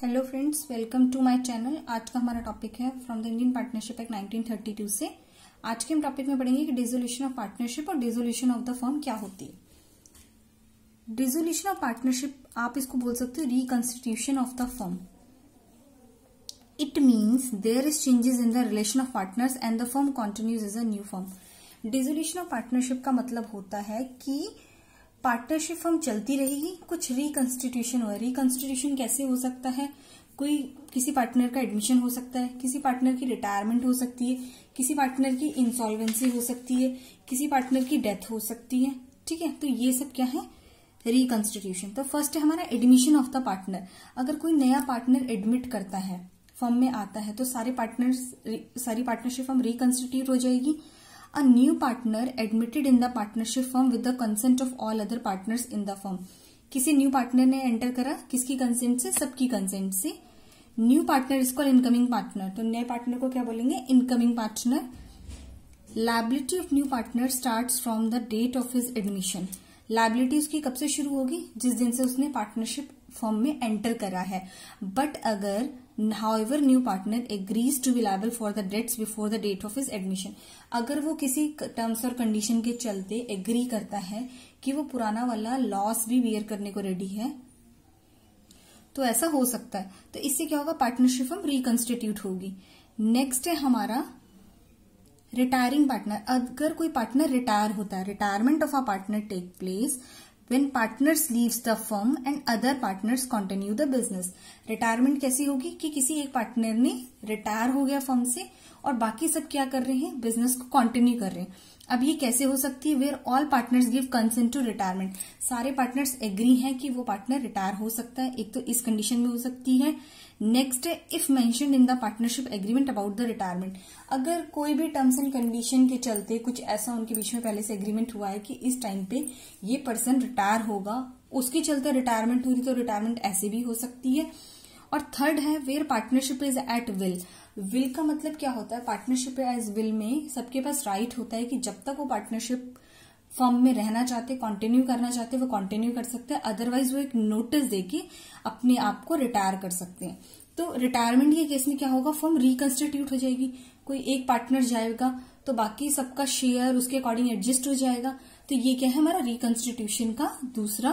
Hello friends, welcome to my channel. आज का हमारा टॉपिक है from the Indian partnership act 1932 से। आज के हम टॉपिक में पढ़ेंगे कि डिसोल्यूशन ऑफ पार्टनरशिप और डिसोल्यूशन ऑफ द फर्म क्या होती है। डिसोल्यूशन ऑफ पार्टनरशिप आप इसको बोल सकते हो reconstitution of the firm. It means there is changes in the relation of partners and the firm continues as a new firm. Dissolution of partnership का मतलब होता है कि पार्टनरशिप फर्म चलती रहेगी, कुछ रिकंस्टिट्यूशन हुआ। रिकंस्टिट्यूशन कैसे हो सकता है? कोई किसी पार्टनर का एडमिशन हो सकता है, किसी पार्टनर की रिटायरमेंट हो सकती है, किसी पार्टनर की इंसॉल्वेंसी हो सकती है, किसी पार्टनर की डेथ हो सकती है। ठीक है, तो ये सब क्या है? रिकंस्टिट्यूशन। तो फर्स्ट है हमारा एडमिशन ऑफ द पार्टनर। अगर कोई नया पार्टनर एडमिट करता है, फर्म में आता है, तो सारी पार्टनरशिप फर्म रिकंस्टिट्यूट हो जाएगी। A new partner admitted in the partnership firm with the consent of all other partners in the firm। किसी न्यू पार्टनर ने एंटर करा, किसकी कंसेंट से? सबकी कंसेंट से। New partner is called incoming partner. तो नए पार्टनर को क्या बोलेंगे? Incoming partner. Liability of new partner starts from the date of his admission. Liability उसकी कब से शुरू होगी? जिस दिन से उसने पार्टनरशिप फर्म में एंटर करा है। बट अगर however new partner agrees to be liable for the debts before the date of his admission, अगर वो किसी टर्म्स और कंडीशन के चलते एग्री करता है कि वो पुराना वाला लॉस भी बियर करने को रेडी है, तो ऐसा हो सकता है। तो इससे क्या होगा? पार्टनरशिप फर्म रिकंस्टिट्यूट होगी। नेक्स्ट है हमारा रिटायरिंग पार्टनर। अगर कोई पार्टनर रिटायर होता है, retirement of a partner take place when partners leaves the firm and other partners continue the business। Retirement कैसी होगी कि किसी एक पार्टनर ने रिटायर हो गया फर्म से और बाकी सब क्या कर रहे हैं? बिजनेस को कंटिन्यू कर रहे हैं। अब ये कैसे हो सकती है? Where all partners give consent to retirement. सारे पार्टनर्स एग्री हैं कि वो पार्टनर रिटायर हो सकता है। एक तो इस कंडीशन में हो सकती है। नेक्स्ट है if mentioned in the partnership agreement about the retirement. अगर कोई भी टर्म्स एंड कंडीशन के चलते कुछ ऐसा उनके बीच में पहले से एग्रीमेंट हुआ है कि इस टाइम पे ये पर्सन रिटायर होगा, उसके चलते रिटायरमेंट हुई, तो रिटायरमेंट ऐसे भी हो सकती है। और थर्ड है where partnership is at will. Will का मतलब क्या होता है? पार्टनरशिप एज विल में सबके पास राइट होता है कि जब तक वो पार्टनरशिप फर्म में रहना चाहते, कंटिन्यू करना चाहते, वो कंटिन्यू कर सकते हैं। अदरवाइज वो एक नोटिस देके अपने आप को रिटायर कर सकते हैं। तो रिटायरमेंट के केस में क्या होगा? फर्म रिकंस्टिट्यूट हो जाएगी। कोई एक पार्टनर जाएगा तो बाकी सबका शेयर उसके अकॉर्डिंग एडजस्ट हो जाएगा। तो ये क्या है? हमारा रिकंस्टिट्यूशन का दूसरा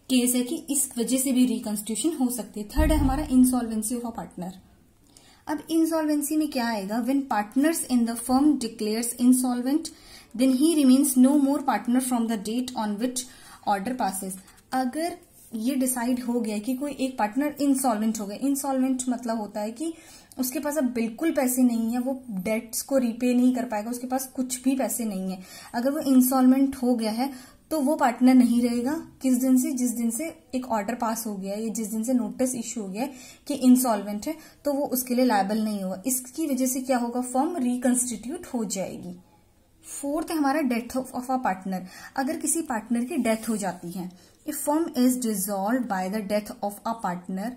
केस है कि इस वजह से भी रिकंस्टिट्यूशन हो सकती है। थर्ड है हमारा इंसॉल्वेंसी ऑफ अ पार्टनर। अब इंसॉल्वेंसी में क्या आएगा? When partners in the firm declares insolvent then he remains no more partner from the date on which order passes. अगर ये डिसाइड हो गया कि कोई एक पार्टनर इंसॉल्वेंट हो गया, इंसॉल्वेंट मतलब होता है कि उसके पास अब बिल्कुल पैसे नहीं है, वो डेट्स को रीपे नहीं कर पाएगा, उसके पास कुछ भी पैसे नहीं है। अगर वो इंसॉल्वेंट हो गया है तो वो पार्टनर नहीं रहेगा। किस दिन से? जिस दिन से एक ऑर्डर पास हो गया है या जिस दिन से नोटिस इश्यू हो गया है कि इंसॉल्वेंट है, तो वो उसके लिए लायबल नहीं होगा। इसकी वजह से क्या होगा? फर्म रिकंस्टिट्यूट हो जाएगी। फोर्थ है हमारा डेथ ऑफ अ पार्टनर। अगर किसी पार्टनर की डेथ हो जाती है, if firm is dissolved by the death of a partner.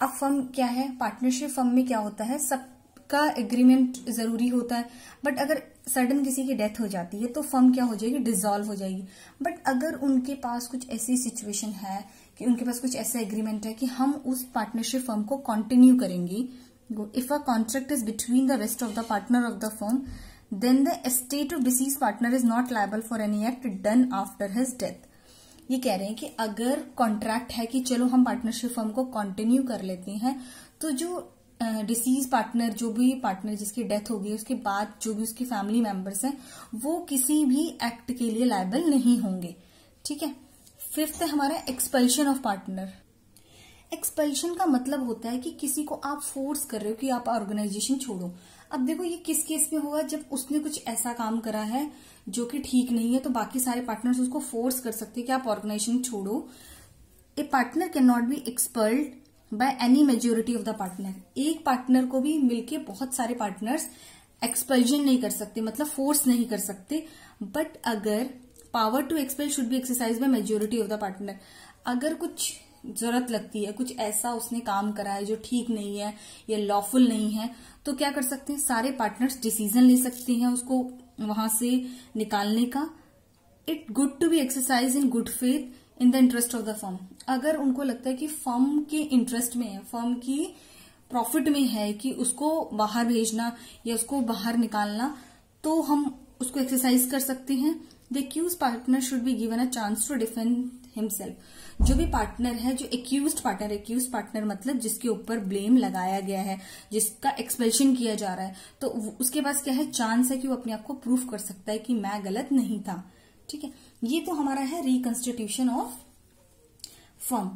अब फर्म क्या है? पार्टनरशिप फर्म में क्या होता है? सबका एग्रीमेंट जरूरी होता है। बट अगर सडन किसी की डेथ हो जाती है तो फर्म क्या हो जाएगी? डिसॉल्व हो जाएगी। बट अगर उनके पास कुछ ऐसी सिचुएशन है कि उनके पास कुछ ऐसा एग्रीमेंट है कि हम उस पार्टनरशिप फर्म को कंटिन्यू करेंगे, if a contract is between the rest of the partner of the firm then the estate of deceased partner is not liable for any act done after his death. ये कह रहे हैं कि अगर contract है कि चलो हम पार्टनरशिप फर्म को कंटिन्यू कर लेते हैं, तो जो डिसीज पार्टनर, जो भी पार्टनर जिसकी डेथ हो गई उसके बाद जो भी उसकी फैमिली मेंबर्स हैं, वो किसी भी एक्ट के लिए लायबल नहीं होंगे। ठीक है। फिफ्थ है हमारा एक्सपल्शन ऑफ पार्टनर। एक्सपल्शन का मतलब होता है कि किसी को आप फोर्स कर रहे हो कि आप ऑर्गेनाइजेशन छोड़ो। अब देखो ये किस केस में होगा? जब उसने कुछ ऐसा काम करा है जो कि ठीक नहीं है, तो बाकी सारे पार्टनर्स उसको फोर्स कर सकते हैं कि आप ऑर्गेनाइजेशन छोड़ो। A partner can not be expelled by any majority of the partner. एक पार्टनर को भी मिलके बहुत सारे पार्टनर्स एक्सपल्जन नहीं कर सकते, मतलब फोर्स नहीं कर सकते। बट अगर power to expel should be exercise by majority of the partner. अगर कुछ जरूरत लगती है, कुछ ऐसा उसने काम करा है जो ठीक नहीं है या लॉफुल नहीं है, तो क्या कर सकते हैं? सारे पार्टनर्स डिसीजन ले सकते हैं उसको वहां से निकालने का। It good to be exercise in good faith in the interest of the firm. अगर उनको लगता है कि फर्म के इंटरेस्ट में है, फर्म की प्रॉफिट में है कि उसको बाहर भेजना या उसको बाहर निकालना, तो हम उसको एक्सरसाइज कर सकते हैं। The accused partner should be given a chance to defend himself. जो भी पार्टनर है, जो एक्यूज्ड पार्टनर मतलब जिसके ऊपर ब्लेम लगाया गया है, जिसका एक्सपेल्शन किया जा रहा है, तो उसके पास क्या है, चांस है कि वो अपने आप को प्रूफ कर सकता है कि मैं गलत नहीं था। ठीक है, ये तो हमारा है रिकंस्टिट्यूशन ऑफ फर्म,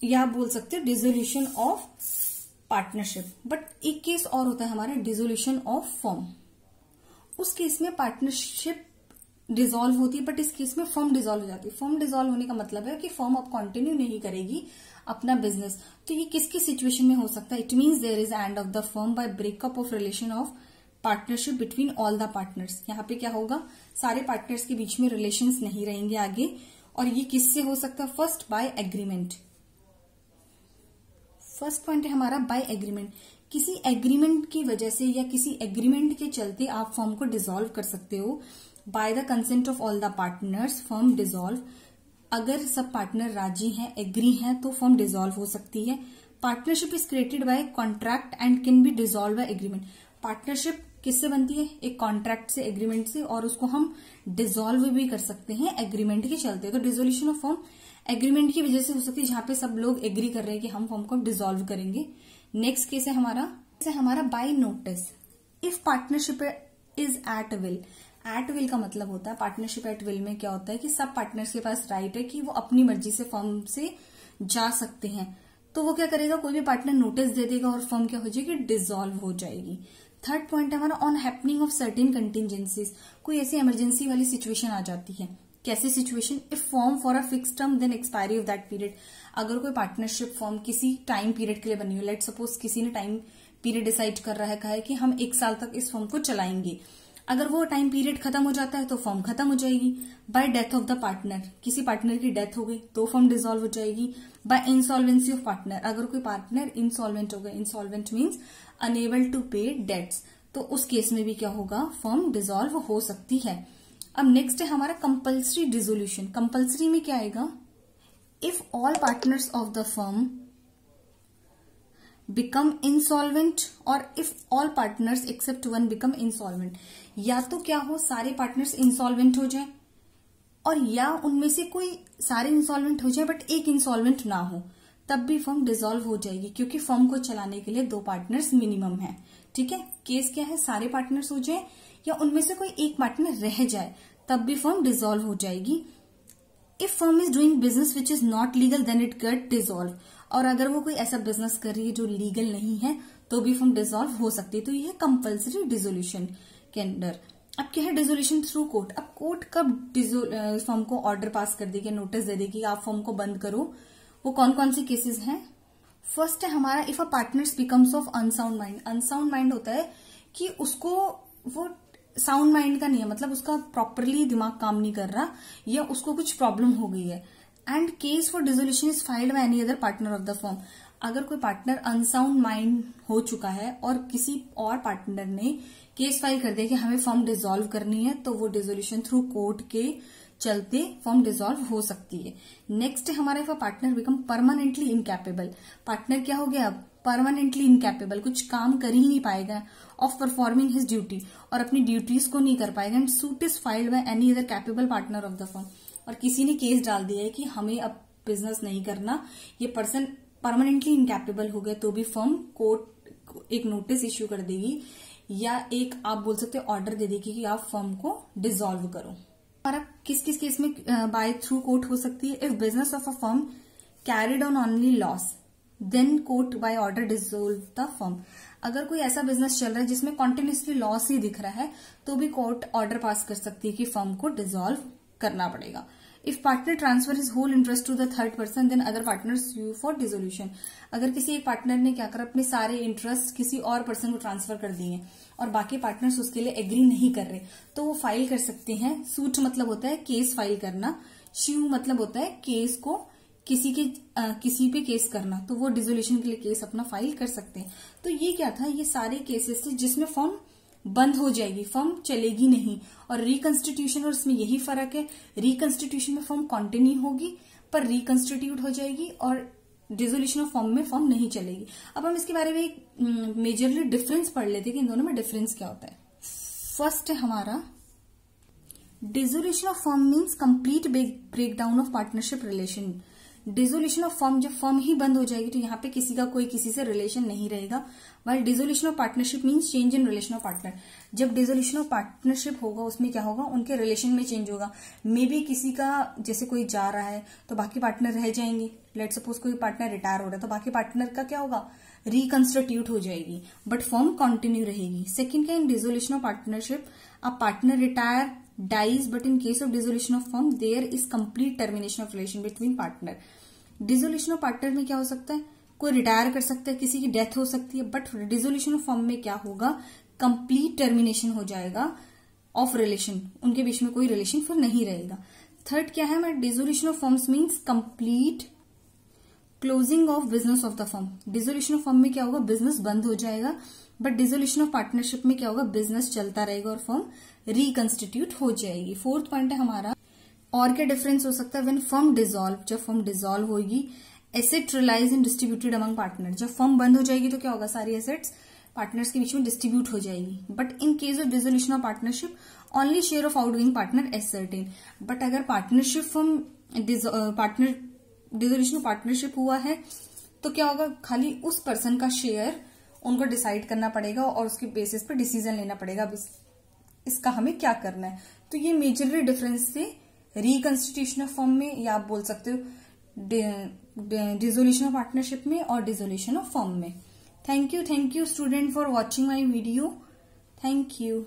या आप बोल सकते हो डिसोल्यूशन ऑफ पार्टनरशिप। बट एक केस और होता है हमारा डिसोल्यूशन ऑफ फर्म। उस केस में पार्टनरशिप डिसॉल्व होती है, बट इस केस में फर्म डिसॉल्व हो जाती है। फर्म डिसॉल्व होने का मतलब है कि फर्म अब कंटिन्यू नहीं करेगी अपना बिजनेस। तो ये किसकी सिचुएशन में हो सकता है? It means there is end of the firm by breakup of relation of partnership between all the partners. यहाँ पे क्या होगा, सारे पार्टनर्स के बीच में रिलेशंस नहीं रहेंगे आगे। और ये किससे हो सकता है? First by agreement. First point है हमारा बाय एग्रीमेंट। किसी एग्रीमेंट की वजह से या किसी एग्रीमेंट के चलते आप फर्म को डिसॉल्व कर सकते हो। By the consent of all the partners firm dissolve. अगर सब पार्टनर राजी हैं, एग्री हैं, तो फर्म डिसॉल्व हो सकती है। Partnership is created by contract and can be dissolve by agreement. Partnership किससे बनती है? एक कॉन्ट्रैक्ट से, एग्रीमेंट से, और उसको हम डिसॉल्व भी कर सकते हैं एग्रीमेंट के चलते। तो डिसोल्यूशन ऑफ फर्म एग्रीमेंट की वजह से हो सकती है, जहां पे सब लोग एग्री कर रहे हैं कि हम फर्म को डिसॉल्व करेंगे। नेक्स्ट केस है हमारा by notice. If partnership is at will. At will का मतलब होता है, पार्टनरशिप एट विल में क्या होता है कि सब पार्टनर्स के पास राइट है कि वो अपनी मर्जी से फर्म से जा सकते हैं। तो वो क्या करेगा, कोई भी पार्टनर नोटिस दे देगा और फर्म क्या हो जाएगी, डिसॉल्व हो जाएगी। थर्ड पॉइंट है हमारा on happening of certain contingencies. कोई ऐसी इमरजेंसी वाली सिचुएशन आ जाती है। कैसी situation? If form for a fix term then expiry of that period. अगर कोई पार्टनरशिप फॉर्म किसी टाइम पीरियड के लिए बनी हो, लेट सपोज किसी ने टाइम पीरियड डिसाइड कर रहा है, कहा है कि हम 1 साल तक इस फॉर्म को चलाएंगे। अगर वो टाइम पीरियड खत्म हो जाता है तो फर्म खत्म हो जाएगी। Bye death of the partner, किसी पार्टनर की डेथ हो गई तो फर्म डिसॉल्व हो जाएगी। बाय इंसॉल्वेंसी ऑफ पार्टनर, अगर कोई पार्टनर इंसॉल्वेंट हो गया, इंसॉल्वेंट मीन्स अनेबल टू पे डेट्स, तो उस केस में भी क्या होगा, फर्म डिसॉल्व हो सकती है। अब नेक्स्ट है हमारा कंपल्सरी डिसोल्यूशन। कंपल्सरी में क्या आएगा? If all partners of the firm become insolvent और if all partners except one become insolvent. या तो क्या हो, सारे पार्टनर्स इंसॉल्वेंट हो जाए, और या उनमें से कोई सारे इंसॉल्वेंट हो जाए बट एक इंसॉल्वेंट ना हो, तब भी फर्म डिसॉल्व हो जाएगी, क्योंकि फर्म को चलाने के लिए 2 पार्टनर्स मिनिमम है। ठीक है, केस क्या है, सारे पार्टनर्स हो जाए या उनमें से कोई एक पार्टनर रह जाए, तब भी फर्म डिसॉल्व हो जाएगी। If firm is doing business which is not legal then it get dissolve. और अगर वो कोई ऐसा बिजनेस कर रही है जो लीगल नहीं है, तो भी फर्म डिसॉल्व हो सकती है। तो ये है कंपल्सरी डिसोल्यूशन के अंदर। अब क्या है डिसोल्यूशन थ्रू कोर्ट। अब कोर्ट कब फर्म को ऑर्डर पास कर देगी, नोटिस दे देगी आप फर्म को बंद करो, वो कौन कौन से केसेस हैं? फर्स्ट है हमारा if a partners becomes of unsound mind. Unsound mind होता है कि उसको, वो साउंड माइंड का नहीं है, मतलब उसका प्रॉपरली दिमाग काम नहीं कर रहा या उसको कुछ प्रॉब्लम हो गई है। And case for dissolution is filed by any other partner of the firm. अगर कोई पार्टनर अनसाउंड माइंड हो चुका है और किसी और पार्टनर ने केस फाइल कर दिया कि हमें फर्म डिसॉल्व करनी है, तो वो डिसोल्यूशन थ्रू कोर्ट के चलते फर्म डिसॉल्व हो सकती है। नेक्स्ट है हमारा if a partner become permanently incapable. Partner क्या हो गया, अब परमानेंटली इनकैपेबल, कुछ काम कर ही नहीं पाएगा ऑफ परफॉर्मिंग हिज ड्यूटी, और अपनी ड्यूटीज को नहीं कर पाएगा। And suit is filed by any other capable partner of the firm. और किसी ने केस डाल दिया है कि हमें अब बिजनेस नहीं करना, ये पर्सन परमानेंटली इनकैपेबल हो गया, तो भी फर्म कोर्ट एक नोटिस इश्यू कर देगी या एक आप बोल सकते हो ऑर्डर दे देगी कि आप फर्म को डिसॉल्व करो। हमारा किस किस केस में बाय थ्रू कोर्ट हो सकती है? If business of a firm carried on only loss then court by order dissolve the firm. अगर कोई ऐसा बिजनेस चल रहा है जिसमें कॉन्टिन्यूसली लॉस ही दिख रहा है, तो भी कोर्ट ऑर्डर पास कर सकती है कि फर्म को डिसॉल्व करना पड़ेगा। If partner transfer his whole interest to the third person then other partner sue for dissolution. अगर किसी एक पार्टनर ने क्या करा, अपने सारे इंटरेस्ट किसी और पर्सन को ट्रांसफर कर दिए और बाकी पार्टनर्स उसके लिए एग्री नहीं कर रहे, तो वो फाइल कर सकते हैं। सूट मतलब होता है केस फाइल करना, श्यू मतलब होता है केस को किसी पे केस करना, तो वो डिसोल्यूशन के लिए केस अपना फाइल कर सकते हैं। तो ये क्या था, ये सारे केसेस थे जिसमें फर्म बंद हो जाएगी, फर्म चलेगी नहीं। और रिकंस्टिट्यूशन और इसमें यही फर्क है, रिकंस्टिट्यूशन में फर्म कंटिन्यू होगी पर रिकंस्टिट्यूट हो जाएगी और डिसोल्यूशन ऑफ फॉर्म में फॉर्म नहीं चलेगी। अब हम इसके बारे में एक मेजरली डिफरेंस पढ़ लेते हैं कि इन दोनों में डिफरेंस क्या होता है। फर्स्ट है हमारा dissolution of form means complete breakdown of partnership relation. Dissolution of form, जब फॉर्म ही बंद हो जाएगी तो यहाँ पे किसी का कोई किसी से रिलेशन नहीं रहेगा। While dissolution of partnership means change in relation of partner. जब डिसोल्यूशन ऑफ पार्टनरशिप होगा उसमें क्या होगा, उनके रिलेशन में चेंज होगा। मे बी किसी का जैसे कोई जा रहा है तो बाकी पार्टनर रह जाएंगे। लेट सपोज कोई पार्टनर रिटायर हो रहा है तो बाकी पार्टनर का क्या होगा, रिकंस्टिट्यूट हो जाएगी, बट फॉर्म कंटिन्यू रहेगी। सेकेंड क्या, in dissolution of partnership a partner retire dies, but in case of dissolution of firm there is complete termination of relation between partner। Dissolution of partner में क्या हो सकता है, कोई रिटायर कर सकता है, किसी की डेथ हो सकती है, बट डिसोल्यूशन ऑफ फर्म में क्या होगा, कंप्लीट टर्मिनेशन हो जाएगा ऑफ रिलेशन, उनके बीच में कोई रिलेशन फिर नहीं रहेगा। थर्ड क्या है, मैं dissolution of firms means complete closing of business of the firm. Dissolution of firm में क्या होगा, बिजनेस बंद हो जाएगा, बट डिसोल्यूशन ऑफ पार्टनरशिप में क्या होगा, बिजनेस चलता रहेगा और फर्म रिकंस्टिट्यूट हो जाएगी। फोर्थ पॉइंट है हमारा, और क्या डिफरेंस हो सकता है, व्हेन फर्म डिसॉल्व, जब फर्म डिसॉल्व होगी, एसेट रिलाइज इन डिस्ट्रीब्यूटेड अमंग पार्टनर। जब फर्म बंद हो जाएगी तो क्या होगा, सारी एसेट्स पार्टनर्स के बीच में डिस्ट्रीब्यूट हो जाएगी। But in case of dissolution of partnership only share of outgoing partner ascertain. But अगर partnership firm dissolution of partnership हुआ है तो क्या होगा, खाली उस पर्सन का शेयर उनको डिसाइड करना पड़ेगा और उसके बेसिस पर डिसीजन लेना पड़ेगा अब इसका हमें क्या करना है। तो ये मेजरली डिफरेंस थे रिकंस्टिट्यूशन ऑफ फर्म में, या आप बोल सकते हो डिसोल्यूशन ऑफ पार्टनरशिप में और डिसोल्यूशन ऑफ फर्म में। Thank you student for watching my video. Thank you.